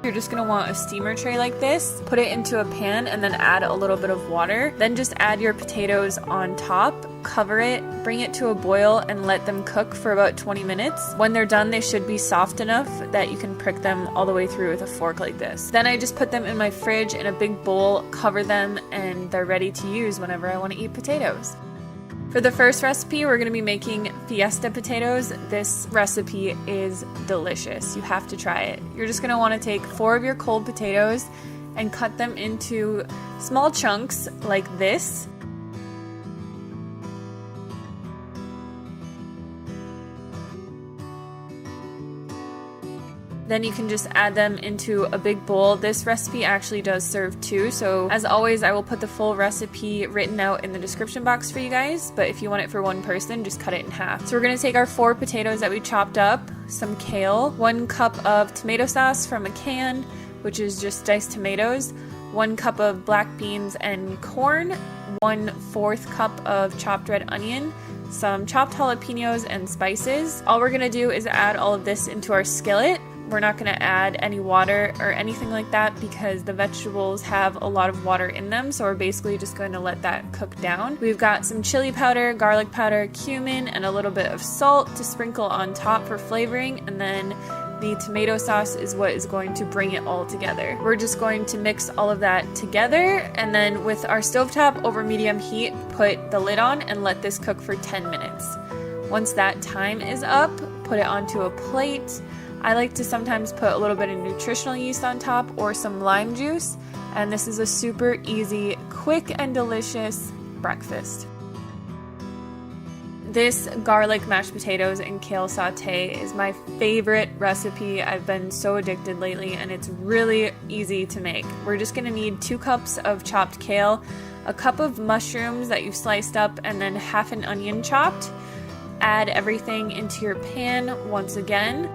You're just gonna want a steamer tray like this, put it into a pan and then add a little bit of water. Then just add your potatoes on top, cover it, bring it to a boil and let them cook for about 20 minutes. When they're done, they should be soft enough that you can prick them all the way through with a fork like this. Then I just put them in my fridge in a big bowl, cover them, and they're ready to use whenever I want to eat potatoes. For the first recipe, we're going to be making Fiesta potatoes. This recipe is delicious. You have to try it. You're just going to want to take 4 of your cold potatoes and cut them into small chunks like this. Then you can just add them into a big bowl. This recipe actually does serve 2, so as always I will put the full recipe written out in the description box for you guys, but if you want it for 1 person, just cut it in half. So we're going to take our 4 potatoes that we chopped up, some kale, 1 cup of tomato sauce from a can, which is just diced tomatoes, 1 cup of black beans and corn, 1/4 cup of chopped red onion, some chopped jalapenos and spices. All we're going to do is add all of this into our skillet. We're not going to add any water or anything like that because the vegetables have a lot of water in them, so we're basically just going to let that cook down. We've got some chili powder, garlic powder, cumin, and a little bit of salt to sprinkle on top for flavoring, and then the tomato sauce is what is going to bring it all together. We're just going to mix all of that together, and then with our stovetop over medium heat, put the lid on and let this cook for 10 minutes. Once that time is up, put it onto a plate. I like to sometimes put a little bit of nutritional yeast on top or some lime juice, and this is a super easy, quick, and delicious breakfast. This garlic mashed potatoes and kale saute is my favorite recipe. I've been so addicted lately, and it's really easy to make. We're just going to need 2 cups of chopped kale, a cup of mushrooms that you've sliced up, and then half an onion chopped. Add everything into your pan once again.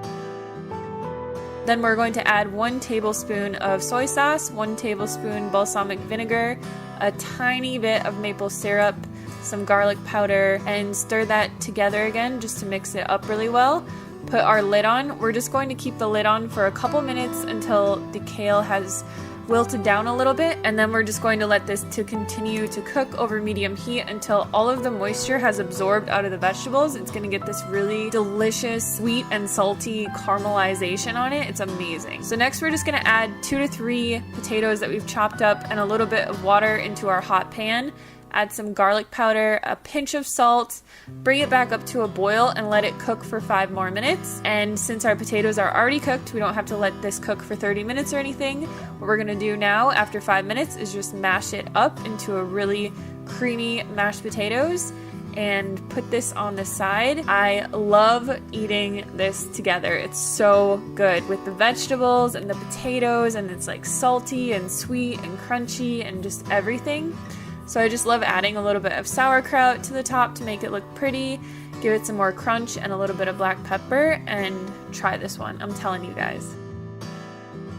Then we're going to add 1 tablespoon of soy sauce, 1 tablespoon balsamic vinegar, a tiny bit of maple syrup, some garlic powder, and stir that together again just to mix it up really well. Put our lid on. We're just going to keep the lid on for a couple minutes until the kale has wilted down a little bit, and then we're just going to let this to continue to cook over medium heat until all of the moisture has absorbed out of the vegetables. It's going to get this really delicious sweet and salty caramelization on it. It's amazing. So next we're just going to add 2 to 3 potatoes that we've chopped up and a little bit of water into our hot pan. Add some garlic powder, a pinch of salt, bring it back up to a boil and let it cook for 5 more minutes. And since our potatoes are already cooked, we don't have to let this cook for 30 minutes or anything. What we're gonna do now after 5 minutes is just mash it up into a really creamy mashed potatoes and put this on the side. I love eating this together. It's so good with the vegetables and the potatoes, and it's like salty and sweet and crunchy and just everything. So I just love adding a little bit of sauerkraut to the top to make it look pretty, give it some more crunch and a little bit of black pepper, and try this one. I'm telling you guys.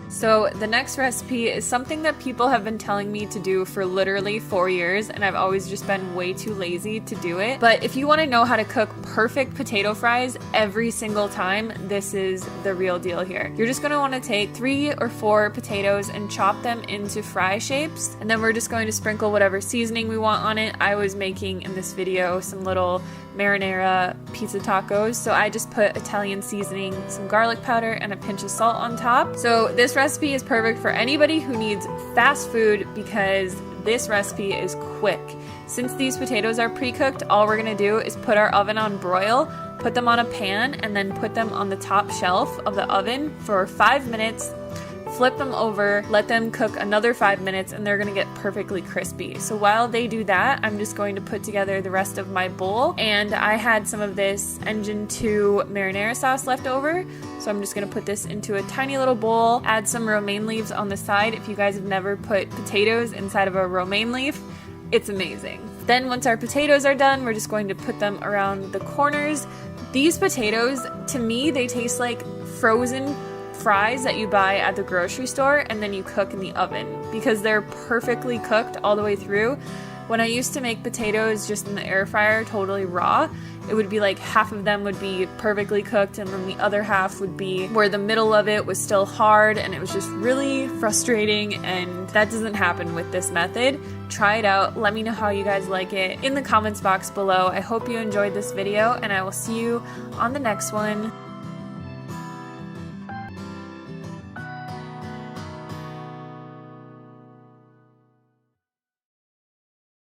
So the next recipe is something that people have been telling me to do for literally 4 years, and I've always just been way too lazy to do it. But if you want to know how to cook perfect potato fries every single time, this is the real deal here. You're just going to want to take 3 or 4 potatoes and chop them into fry shapes, and then we're just going to sprinkle whatever seasoning we want on it. I was making in this video some little marinara pizza tacos, so I just put Italian seasoning, some garlic powder, and a pinch of salt on top. So this recipe is perfect for anybody who needs fast food because this recipe is quick. Since these potatoes are pre-cooked, all we're gonna do is put our oven on broil, put them on a pan, and then put them on the top shelf of the oven for 5 minutes. Flip them over, let them cook another 5 minutes, and they're gonna get perfectly crispy. So while they do that, I'm just going to put together the rest of my bowl, and I had some of this Engine 2 marinara sauce left over, so I'm just gonna put this into a tiny little bowl, add some romaine leaves on the side. If you guys have never put potatoes inside of a romaine leaf, it's amazing. Then once our potatoes are done, we're just going to put them around the corners. These potatoes, to me, they taste like frozen fries that you buy at the grocery store and then you cook in the oven because they're perfectly cooked all the way through. When I used to make potatoes just in the air fryer, totally raw, it would be like half of them would be perfectly cooked and then the other half would be where the middle of it was still hard, and it was just really frustrating, and that doesn't happen with this method. Try it out. Let me know how you guys like it in the comments box below. I hope you enjoyed this video, and I will see you on the next one.